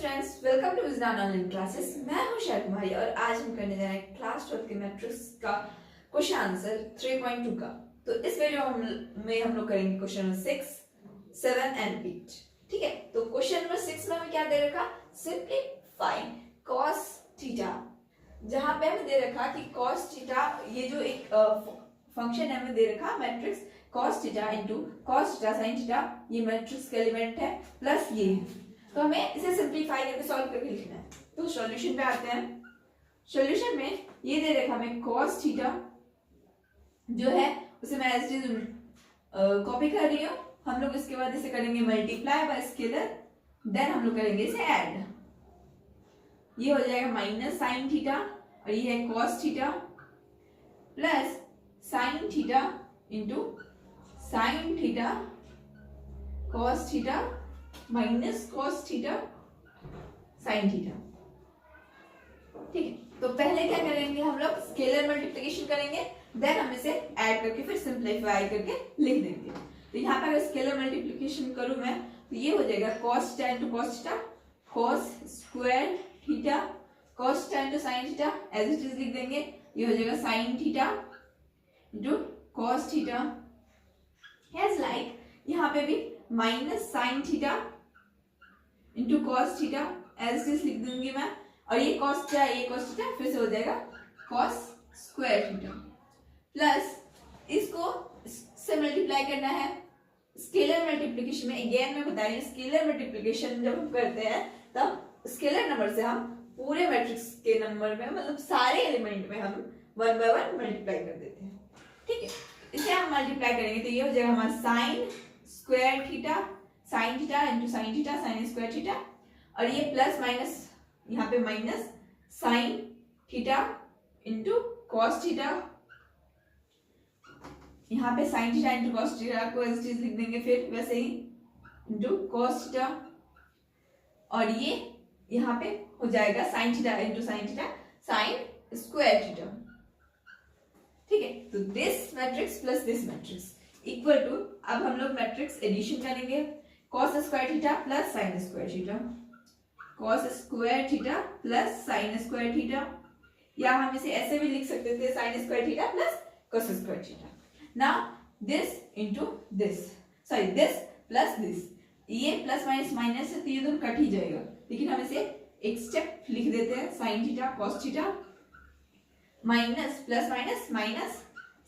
Students, welcome to wisdom online classes. मैं हूं शैल कुमारी और आज हम करने जा रहे हैं क्लास 12 के मैट्रिक्स का क्वेश्चन आंसर 3.2 का। तो इस वीडियो में हम लोग करेंगे क्वेश्चन नंबर 6, 7 एंड 8। ठीक है, तो क्वेश्चन नंबर 6 में हमें क्या दे रखा, सिंपली फाइंड cos थीटा। जहां पे हमें दे रखा कि cos थीटा, ये जो एक फंक्शन है हमें दे रखा matrix cos theta into cos theta sin theta, ये मैट्रिक्स का एलिमेंट है प्लस ये है। तो हमें इसे सिंपलीफाई करके सॉल्व करके लिखना है। तो सॉल्यूशन पे आते हैं। सॉल्यूशन में ये दे रखा हमें cos थीटा जो है उसे मैं एज इट इज कॉपी कर रही हूँ। हम लोग इसके बाद इसे करेंगे मल्टीप्लाई बाय स्केलर, देन हम लोग करेंगे इसे ऐड। ये हो जाएगा माइनस साइन थीटा और ये है cos theta plus sine theta into sine theta cos theta minus cos theta sine theta. ठीक है, तो पहले क्या करेंगे, हम लोग स्केलर मल्टीप्लिकेशन करेंगे, देन हम इसे ऐड करके फिर सिंपलीफाई करके लिख देंगे। तो यहाँ पर अगर स्केलर मल्टीप्लिकेशन करूं मैं तो ये हो जाएगा cos theta into cos theta, cos square theta cos theta into sine theta, as it is लिख देंगे। ये हो जाएगा sine theta into cos theta, as like यहाँ पे भी minus sine theta into cos theta, as it is लिख दूंगी मैं। और ये cos थीटा, ये cos थीटा फिर से हो जाएगा cos स्क्वायर थीटा प्लस इसको से मल्टीप्लाई करना है स्केलर मल्टीप्लिकेशन में। अगेन मैं बता रही हूँ, स्केलर मल्टीप्लिकेशन जब हम करते हैं तब स्केलर नंबर से हम पूरे मैट्रिक्स के नंबर में, मतलब सारे एलिमेंट में हम वन बाय वन मल्टीप्लाई कर देते हैं। ठीक है, इसे हम मल्टीप्लाई करेंगे तो ये हो जाएगा हमारा sign square theta, sign theta into sine theta sine square theta, और ये प्लस माइनस यहाँ पे minus sine theta into cos theta, यहाँ पे sign theta into cos theta को एज इट इज लिख देंगे फिर वैसे ही इंटू कॉस थीटा, और ये यहाँ पे हो जाएगा sine theta into sine theta sine square theta. ठीक है, तो this matrix plus this matrix equal to, अब हम लोग मैट्रिक्स एडिशन करेंगे, cos square theta plus sine square theta, cos square theta plus sine square theta, या हम इसे ऐसे भी लिख सकते थे sine square theta plus cos square theta. Now this into this, sorry this plus this, ये प्लस माइनस माइनस है तो ये दोनों कट ही जाएगा, लेकिन हम इसे एक स्टेप लिख देते हैं, sine theta cos theta minus plus minus minus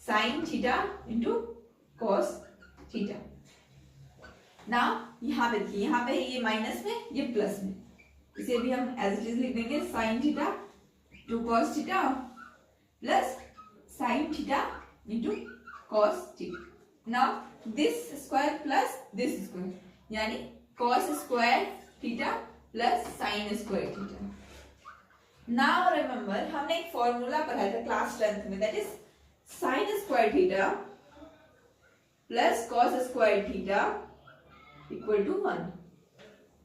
sine theta into cos theta. Now यहाँ पे देखिए, यहाँ पे ये माइनस में ये प्लस में, इसे भी हम एज इट इज लिख देंगे sine theta to cos theta plus sine theta into cos theta. Now this square plus this square, यानी cos square theta plus sine square theta. Now remember, हमने एक फॉर्मूला पढ़ा था क्लास 10th में, that is sine square theta plus cos square theta equal to 1।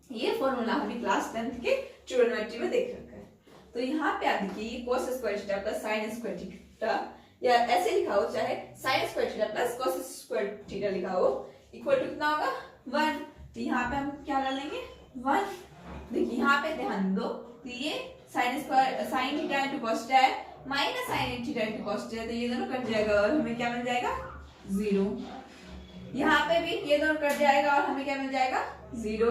ये formula हमने class 10th के trigonometry में देख रखा है। तो यहाँ पे आप देखिए cos square theta plus sine square theta, या ऐसे लिखा हो, चाहे sign square theta plus cos square theta लिखा हो, इक्वल टू कितना होगा 1। तो यहाँ पे हम क्या डालेंगे 1। देखिए यहाँ पे ध्यान दो, तो ये sine square sine theta into cos theta है, minus sine theta into cos theta, तो ये दोनों कट जाएगा और हमें क्या मिल जाएगा 0। यहाँ पे भी ये दोनों कट जाएगा और हमें क्या मिल जाएगा 0।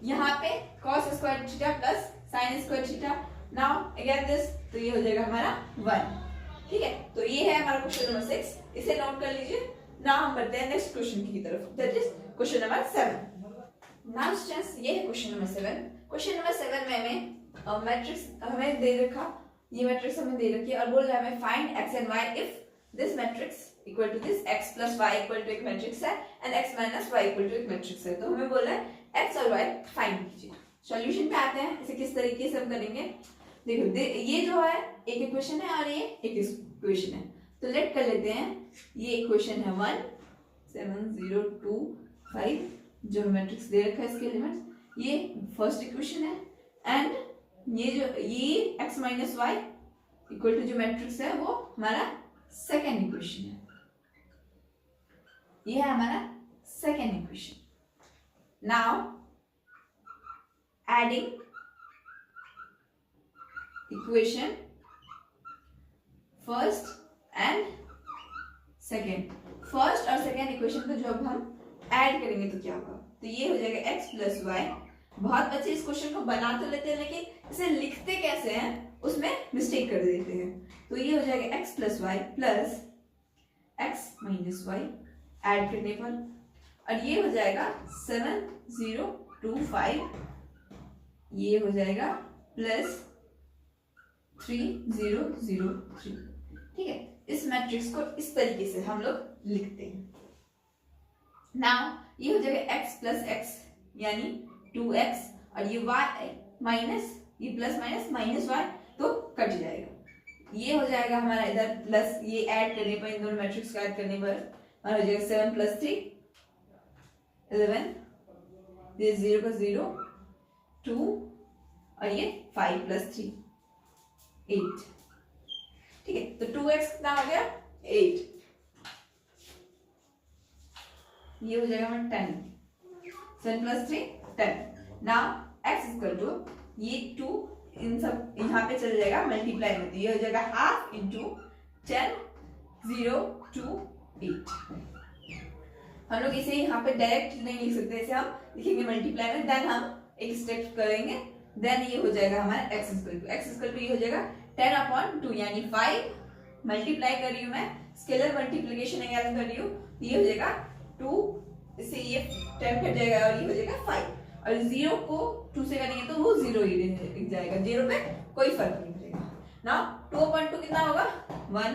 यहाँ पे cos square theta plus sine square theta, now again this, तो ये हो जाएगा हमारा 1। ठीक है, तो ये है हमारा क्वेश्चन नंबर 6, इसे नोट कर लीजिए। नाउ हम बढ़ते हैं नेक्स्ट क्वेश्चन की तरफ, that is question number 7। Now students, ये है क्वेश्चन नंबर 7। क्वेश्चन नंबर 7 में हमें मैट्रिक्स हमें दे रखा, ये मैट्रिक्स हमें दे रखी है और बोल रहा है हमें find x and y if this matrix equal to this, x plus y equal to एक मैट्रिक्स है and x minus y equal to एक मैट्रिक्स है। तो हमें बोल रहा है x और y फाइंड कीजिए। सॉल्यूशन पे आते हैं, इसे किस तरीके से हम करेंगे। देखो ये जो है एक इक्वेशन है और ये एक इक्वेशन है, तो लेट कर लेते हैं। ये इक्वेशन है 1 7 0 2 5, जो मैट्रिक्स दे रखा है इसके एलिमेंट्स, ये फर्स्ट इक्वेशन है, एंड ये x minus y equal to जो मैट्रिक्स है वो हमारा सेकेंड इक्वेशन है। ये है हमारा second equation. Now adding equation first and second, first और सेकेंड इक्वेशन को जब हम ऐड करेंगे तो क्या होगा, तो ये हो जाएगा x प्लस वाई। बहुत बच्चे इस क्वेश्चन को बना तो लेते हैं लेकिन इसे लिखते कैसे हैं उसमें मिस्टेक कर देते हैं। तो ये हो जाएगा x plus y plus x minus y add करने पर, और ये हो जाएगा 7025, ये हो जाएगा प्लस 3003। ठीक है, इस मैट्रिक्स को इस तरीके से हम लोग लिखते हैं। नाउ ये हो जाएगा x प्लस x यानी 2x, और ये y माइनस ये प्लस माइनस माइनस y तो कट जाएगा। ये हो जाएगा हमारा इधर प्लस, ये ऐड करने पर, इन दोनों मैट्रिक्स को ऐड करने पर हमारा हो जाएगा 7 प्लस 3 11, ये 0 का 0 2, और ये 5 प्लस 3 8। ठीक है, तो 2x कितना हो गया 8, ये हो जाएगा हमारा 10, 7 plus 3 10। Now x equal to ये 2 इन सब यहाँ पे चल जाएगा मल्टीप्लाई में, तो ये हो जाएगा हाफ इंटू 10 0 2 8। हम लोग इसे यहाँ पे डायरेक्ट नहीं लिख सकते, इसे हम लिखेंगे मल्टीप्लाई में, देन हम एक स्टेप करेंगे, देन ये हो जाएगा हमारा x इक्वल टू ये हो जाएगा 10/2 यानी 5 मल्टीप्लाई कर रही हूँ मैं, स्केलर मल्टीप्लिकेशन अगर कर रही हूँ, ये हो जाएगा 2, इससे ये 10 कट जाएगा और ये हो जाएगा 5, और 0 को 2 से करेंगे तो वो 0 ही रह जाएगा, 0 पे कोई फर्क नहीं पड़ेगा। नाउ 2/2 कितना होगा 1,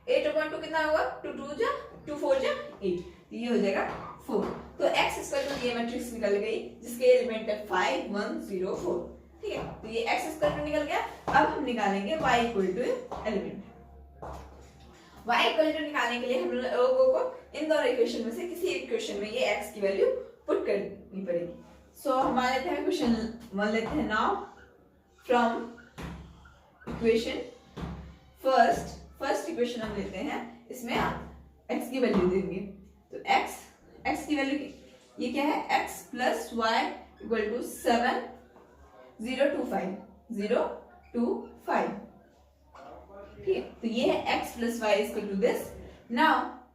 8/2 कितना होगा 2 2 जा 2 4 जा 8, ये हो जाएगा 4। तो x इक्वल टू ये मैट्रिक्स निकल गई जिसके एलिमेंट है 5 1 0 4। ठीक है, तो ये x इक्वल टू निकल गया। अब हम निकालेंगे y equal to element. y equal to निकालने के लिए हम लोगों को इन दोनों इक्वेशन में से किसी एक इक्वेशन में ये x की वैल्यू पुट करनी पड़ेगी। सो हम मान लेते हैं क्वेश्चन 1 लेते हैं। Now from equation first equation हम लेते हैं, इसमें आप x की वैल्यू देंगे, तो x की वैल्यू ये क्या है, x plus y equal to 7 0 2 5 0 2 5। ठीक है, तो ये है x plus y equal to this. Now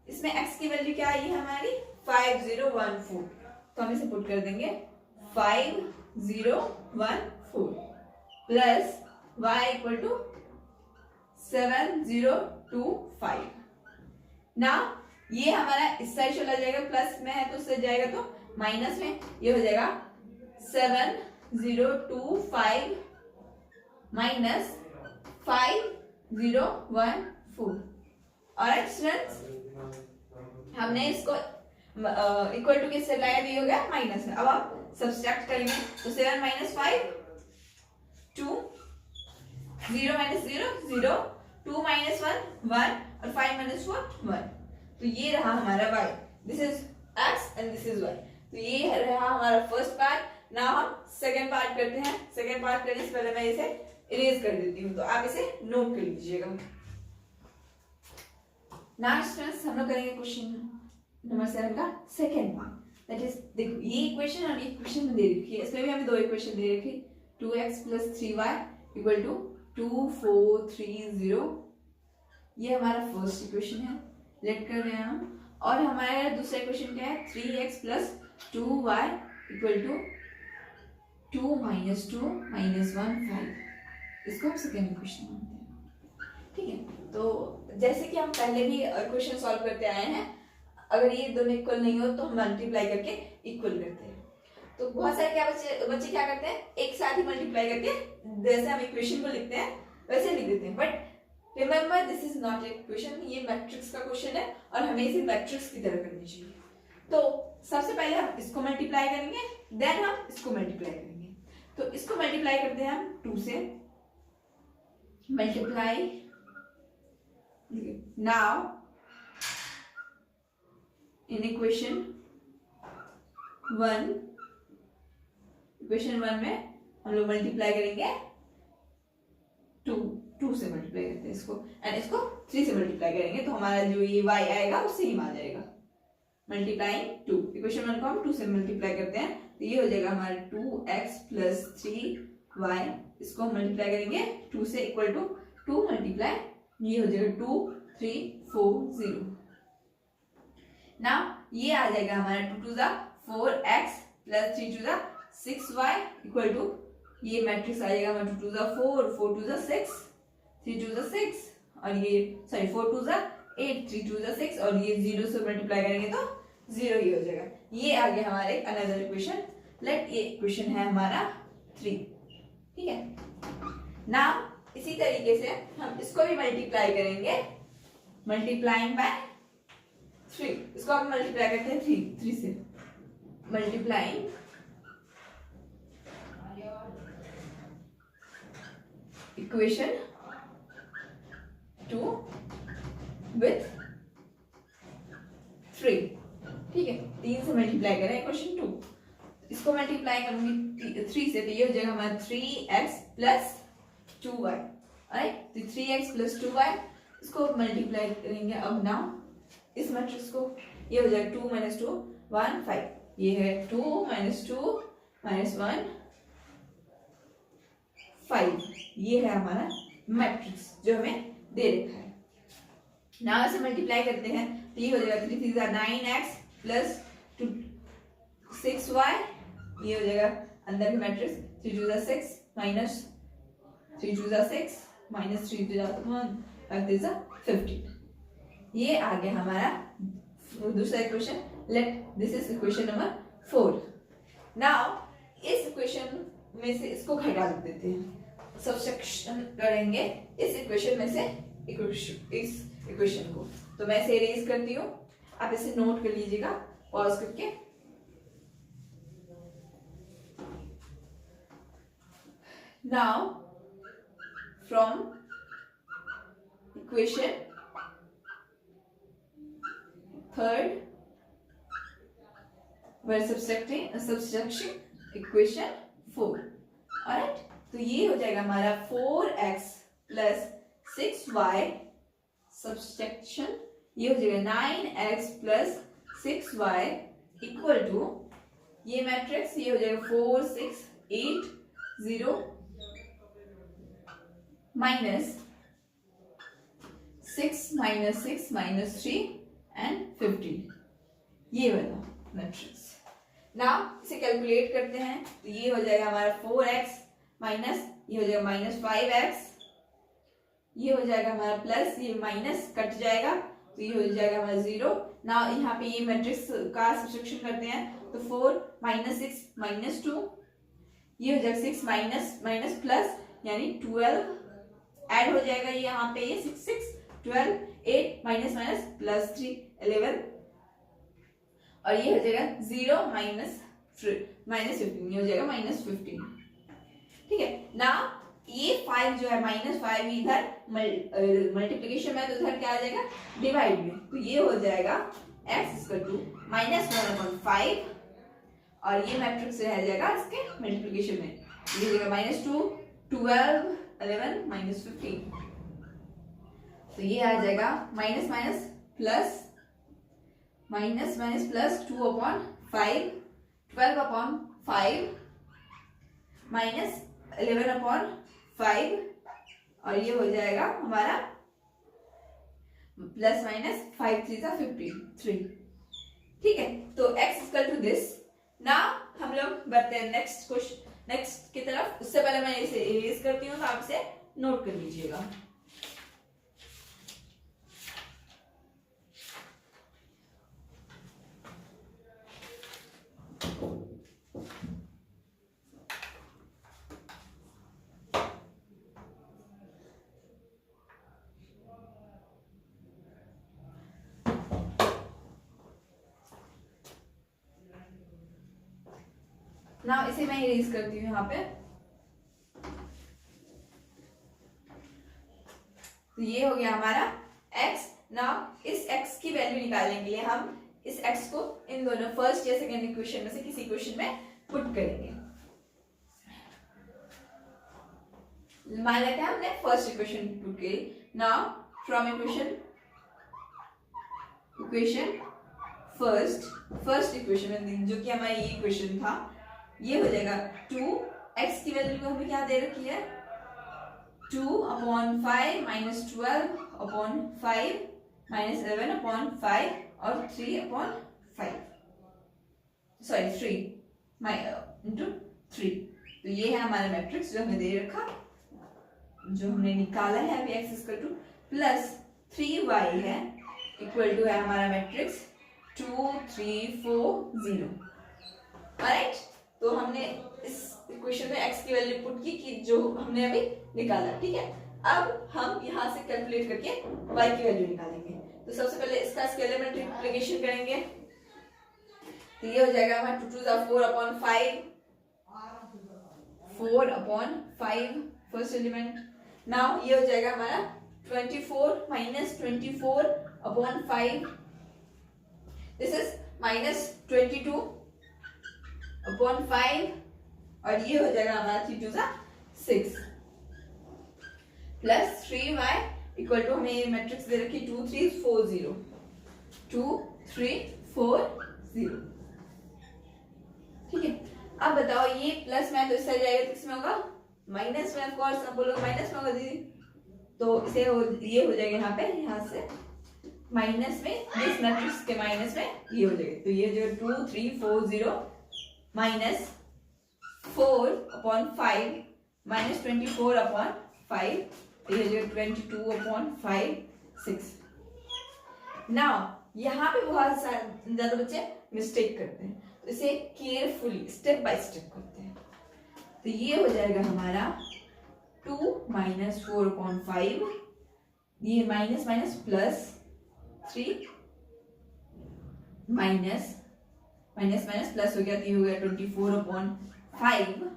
इसमें x की वैल्यू क्या आई है हमारी 5 0 1 4, तो हम इसे पुट कर देंगे 5 0 1 4 plus y equal to 7 0 2 5। Now ये हमारा इस साइड चला जाएगा, प्लस में है तो उससे जाएगा तो माइनस में, ये हो जाएगा 7 0 2 5 माइनस 5 0 1 4। और स्टूडेंट्स हमने इसको इक्वल टू किससे लाया, ये हो गया माइनस में। अब आप सब्सट्रैक्ट करेंगे तो 7 माइनस 5 2 0 माइनस 0 0 2 माइनस 1 1 और 5 माइनस 4 1। तो ये रहा हमारा y, this is x and this is y। तो ये रहा हमारा फर्स्ट पार्ट। नाउ हम सेकंड पार्ट करते हैं। सेकंड पार्ट करने से पहले मैं इसे इरेज कर देती हूँ, तो आप इसे नोट कर लीजिएगा। नाउ स्टूडेंट्स हम लोग करेंगे क्वेश्चन नंबर 7 का सेकंड पार्ट, दैट इज देखो ये इक्वेशन और ये इक्वेशन में दे रखी है, इसमें भी हमें दो इक्वेशन दे रखी, 2x plus 3y equal to 2 4 3 0। ये हमारा फर्स्ट इक्वेशन है, लेट कर रहे हैं हम। और हमारा दूसरा इक्वेशन क्या है, 3x plus 2y equal to 2 minus 2 minus 1 5। इसको हम सेकेंड इक्वेशन मानते हैं। ठीक है, तो जैसे कि हम पहले भी क्वेश्चन सॉल्व करते आए हैं, अगर ये दोनों इक्वल नहीं हो तो हम मल्टीप्लाई करके इक्वल करते हैं। तो बहुत सारे क्या बच्चे क्या करते हैं, एक साथ ही मल्टीप्लाई करके जैसे हम इक्वेशन को लिखते हैं वैसे लिख देते हैं, but remember this is not a question, ये मैट्रिक्स का क्वेश्चन है और हमें इसे मैट्रिक्स की तरह करनी चाहिए। तो सबसे पहले हम इसको मल्टीप्लाई करेंगे, देन हम इसको मल्टीप्लाई करेंगे। तो इसको मल्टीप्लाई करते हैं हम 2 से, मल्टीप्लाई। नाउ इन इक्वेशन 1 में हम लोग मल्टीप्लाई करेंगे 2 से मल्टीप्लाई करते हैं इसको, एंड इसको 3 से मल्टीप्लाई करेंगे तो हमारा जो ये y आएगा वो सेम आ जाएगा। मल्टीप्लाइंग 2, इक्वेशन 1 को हम 2 से मल्टीप्लाई करते हैं तो ये हो जाएगा हमारा 2x प्लस 3 वाई, इसको हम मल्टीप्लाई करेंगे 2 से, इक्वल टू 2 मल्टीप्लाई, ये हो जाएगा 2 3 4 0। नाउ ये आ जाएगा हमारा 2 to the 4x plus 3 to the 6y equal to, ये मैट्रिक्स आ जाएगा 2 to the 4 4 to the 6 3 to the 6 और ये sorry 4 to the 8 3 to the 6 और ये 0 से मल्टीप्लाई करेंगे तो 0 ही हो जाएगा। ये आ गया हमारे अनदर इक्वेशन। लेट ये इक्वेशन है हमारा 3, ठीक है। नाउ इसी तरीके से हम इसको भी मल्टीप्लाई करेंगे, मल्टीप्लाइंग बाय 3, इसको हम मल्टीप्लाई करते हैं 3 से, मल्टीप्लाइंग इक्वेशन 2 विथ 3, ठीक है। 3 से मल्टीप्लाई करें इक्वेशन 2, इसको मल्टीप्लाई करूंगी 3 से, तो ये हो जाएगा हमारा 3x प्लस 2y, राइट। तो 3x प्लस 2y, इसको मल्टीप्लाई करेंगे अब नाउ इस मैट्रिक्स को, ये हो जाएगा 2 माइनस 2 1 5, ये है 2 माइनस 2 माइनस 1 5, ये है हमारा मैट्रिक्स जो हमें दे रखा है। नाउ इसे मल्टीप्लाई करते हैं तो ये हो जाएगा 3 3 9x प्लस 6y, ये हो जाएगा अंदर की matrix 3 to the 6 minus 3 to the 6 minus 3 to the 1 5 3 15, ये आ गया हमारा दूसरा equation. Let this is equation number 4। Now इस इक्वेशन में से इसको घटा देते हैं, सब्ट्रैक्शन करेंगे इस इक्वेशन में से इस इक्वेशन को, तो मैं इसे इरेज करती हूँ, आप इसे नोट कर लीजिएगा पॉज करके। Now from equation third we're subtracting equation 4, alright. तो ये हो जाएगा हमारा 4x प्लस 6y सब्ट्रैक्शन, ये हो जाएगा 9x plus 6y equal to, ये मैट्रिक्स ये हो जाएगा 4 6 8 0 माइनस 6 माइनस 6 माइनस 3 एंड 15, ये वाला मैट्रिक्स। नाउ इसे कैलकुलेट करते हैं तो ये हो जाएगा हमारा 4x माइनस, ये हो जाएगा माइनस 5x, ये हो जाएगा हमारा प्लस, ये माइनस कट जाएगा तो ये हो जाएगा हमारा 0। नाउ यहाँ पे ये मैट्रिक्स का सब्ट्रैक्शन करते हैं तो 4 माइनस 6 माइनस 2, ये हो जाएगा 6 माइनस माइनस प्लस यानी 12 ऐड हो जाएगा, ये यहाँ पे ये 6 6 12 8 माइनस माइनस प्लस 3 11 और ये हो जाएगा 0 माइनस 15, ये हो जाएगा माइनस 15, ठीक है। ना ये 5 जो है माइनस 5 इधर मल्टीप्लीकेशन में, तो इधर क्या आ जाएगा डिवाइड में, तो ये हो जाएगा x इक्वल टू -1/5 और ये मैट्रिक्स रह जाएगा इसके मल्टीप्लीकेशन में, ये हो जाएगा -2 12 11 -15, तो ये आ जाएगा minus minus plus minus minus plus 2/5 12/5 minus 11/5 और ये हो जाएगा हमारा प्लस माइनस 5 3 15 3, ठीक है। तो x equal to this. Now हम लोग बढ़ते हैं नेक्स्ट क्वेश्चन, नेक्स्ट की तरफ। उससे पहले मैं इसे इरेज करती हूँ तो आप इसे नोट कर लीजिएगा। ना इसे मैं इरेज करती हूँ यहाँ पे, तो ये हो गया हमारा x। ना इस x की वैल्यू निकालने के लिए हम इस x को इन दोनों फर्स्ट या सेकेंड इक्वेशन में से किसी इक्वेशन में पुट करेंगे। मान लेते हैं हमने फर्स्ट इक्वेशन पुट की। Now from equation first equation में जो कि हमारा ये इक्वेशन था, ये हो जाएगा 2 x की वैल्यू को हमें क्या दे रखी है 2/5 -12/5 -11/5 और 3/5 सॉरी 3 इंटू 3। तो ये है हमारा मैट्रिक्स जो हमें दे रखा, जो हमने निकाला है अभी x equal two plus 3y है इक्वल टू है हमारा मैट्रिक्स 2 3 4 0। राइट, तो हमने इस इक्वेशन में x की वैल्यू पुट की कि जो हमने अभी निकाला। ठीक है, अब हम यहाँ से कैलकुलेट करके y की वैल्यू निकालेंगे। तो सबसे पहले इसका स्केलर मल्टीप्लिकेशन करेंगे, तो ये हो जाएगा हमारा 2 2 4/5 4/5 फर्स्ट एलिमेंट। नाउ ये हो जाएगा हमारा 24 -24/5 दिस इज -22/5 और ये हो जाएगा हमारा 3 2 6 प्लस 3y इक्वल टू हमें ये मैट्रिक्स दे रखी 2 3 4 0 2 3 4 0। ठीक है, अब बताओ ये प्लस में तो इससे जाएगा किस में होगा माइनस में। ऑफ कोर्स अब बोलोगे माइनस में होगा दीदी, तो इसे ये हो जाएगा यहाँ पे, यहाँ से माइनस में इस मैट्रिक्स के माइनस में ये हो जाएगा। तो ये जो 2 3 4 0 माइनस 4/5 माइनस 24/5 ये जो 22/5 6। नाउ यहाँ पे बहुत ज्यादा बच्चे मिस्टेक करते हैं, तो इसे केयरफुली स्टेप बाय स्टेप करते हैं। तो ये हो जाएगा हमारा 2 -4/5 ये minus minus plus 3 minus minus minus plus हो गया, तो ये हो गया 24/5।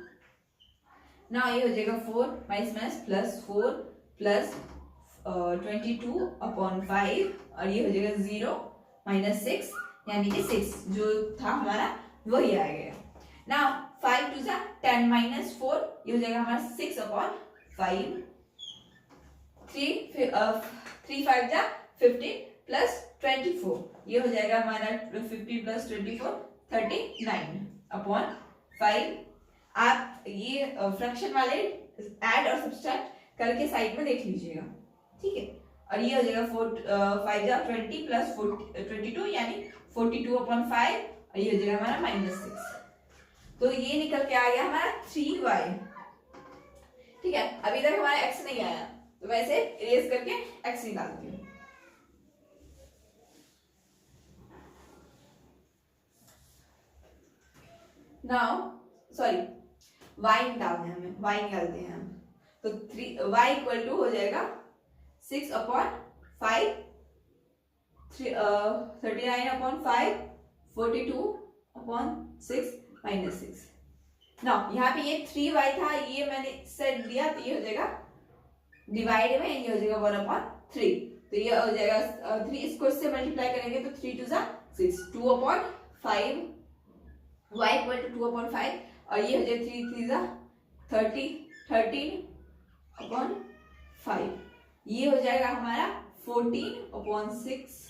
ना ये हो जाएगा 4 माइनस माइनस प्लस 4 प्लस 22/5 और ये हो जाएगा 0 माइनस 6 यानी कि 6 जो था हमारा वही आ गया। नाउ 5 2 10 माइनस 4 ये हो जाएगा हमारा 6/5 3 5 15 प्लस 24 ये हो जाएगा हमारा 50 प्लस 24 39/5। आप ये फ्रैक्शन वाले ऐड और सब्सट्रैक्ट करके साइड में देख लीजिएगा। ठीक है, और ये हो जाएगा 5 20 प्लस 22 यानी 42/5 और ये हो जाएगा हमारा -6। तो ये निकल के आ गया हमारा 3y। ठीक है, अभी तक हमारा x नहीं आया, तो मैं इसे इरेज करके x निकालती हूँ। नाउ सॉरी y निकालते हैं हमें, y निकालते हैं हम। तो 3y इक्वल टू हो जाएगा 6/5 39/5 42/6 -6। नाउ यहाँ पे ये 3y था, ये मैंने सेट दिया, तो ये हो जाएगा डिवाइड में, ये हो जाएगा 1/3। तो ये हो जाएगा 3 इसको इससे मल्टीप्लाई करेंगे तो 3 2 6 2/5 y इक्वल टू 2/5 और ये हो जाएगा 3 3 13/5 ये हो जाएगा हमारा 14/6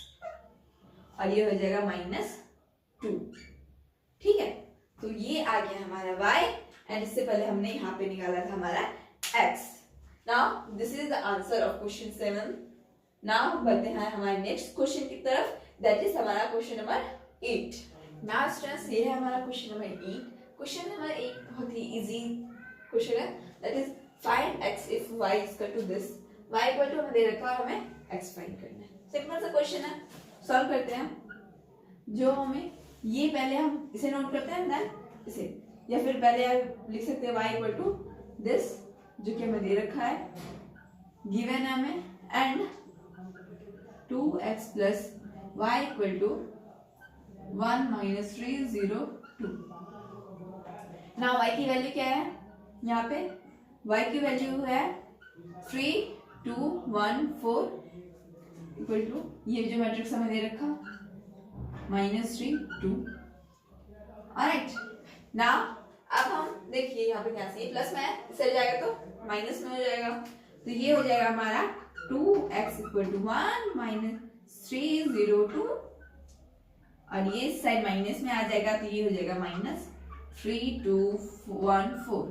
और ये हो जाएगा -2। ठीक है, तो ये आ गया हमारा y एंड इससे पहले हमने यहाँ पे निकाला था हमारा x। Now this is the answer of question 7। Now बढ़ते हैं हमारे नेक्स्ट क्वेश्चन की तरफ, दैट इज हमारा क्वेश्चन नंबर 8। नाउ स्टूडेंट्स ये है हमारा क्वेश्चन नंबर 8। क्वेश्चन नंबर 8 बहुत ही इजी क्वेश्चन है, that is find x if y is equal to this. y equal to हमें दे रखा है, हमें x फाइंड करना है। सिंपल सा क्वेश्चन है, सॉल्व करते हैं। जो हमें ये पहले हम इसे नोट करते हैं देन इसे, या फिर पहले आप लिख सकते हैं y इक्वल टू दिस जो कि हमें दे रखा है, गिवन है हमें, and 2x plus y equal to 1 - 3 0 2। Now y की वैल्यू क्या है, यहाँ पे y की वैल्यू है 3 2 1 4 इक्वल टू ये जो मैट्रिक्स हमें दे रखा -3 2। ऑलराइट, नाउ अब हम देखिए यहाँ पे क्या से प्लस में इससे जाएगा तो माइनस में हो जाएगा, तो ये हो जाएगा हमारा 2x इक्वल टू 1 - 3 0 2 और ये साइड माइनस में आ जाएगा, तो ये हो जाएगा -3 2 1 4।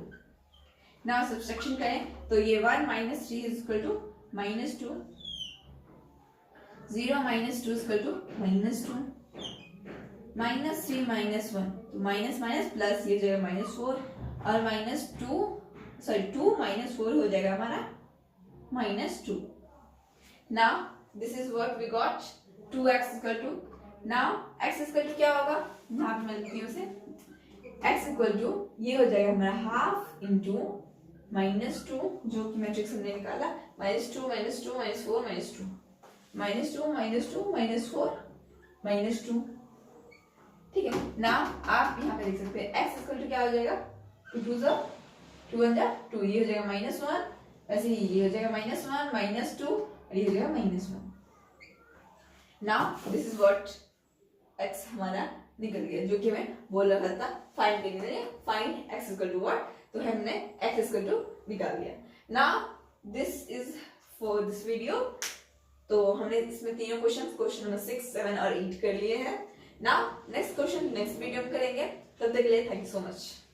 नाउ सब्सट्रैक्शन करें तो ये 1 minus 3 is equal to -2, 0 minus 2 is equal to -2, -3 -1 तो माइनस माइनस प्लस ये जाएगा -4 और -2 माइनस 4 हो जाएगा हमारा -2. Now this is what we got 2x equal to. Now x equal to क्या होगा, यहाँ पे मैं लिखती हूँ उसे, x इक्वल टू ये हो जाएगा हमारा हाफ इंटू -2 जो कि मैट्रिक्स हमने निकाला, -2 -2 -4 -2 -2 ठीक है. ना आप यहाँ पे देख सकते हैं x इक्वल टू क्या हो जाएगा, 2 2 2 ये हो जाएगा -1, वैसे ही ये हो जाएगा -1 -2 और ये हो जाएगा -1. Now this is what x हमारा निकल गया जो कि मैं बोल रहा था फाइंड करने के लिए. Find x equal to what, तो हमने x इक्वल टू निकाल लिया. Now this is for this video. तो हमने इसमें तीनों क्वेश्चन नंबर 6, 7 और 8 कर लिए हैं. Now next question next video में करेंगे. तब तक के लिए थैंक यू सो मच.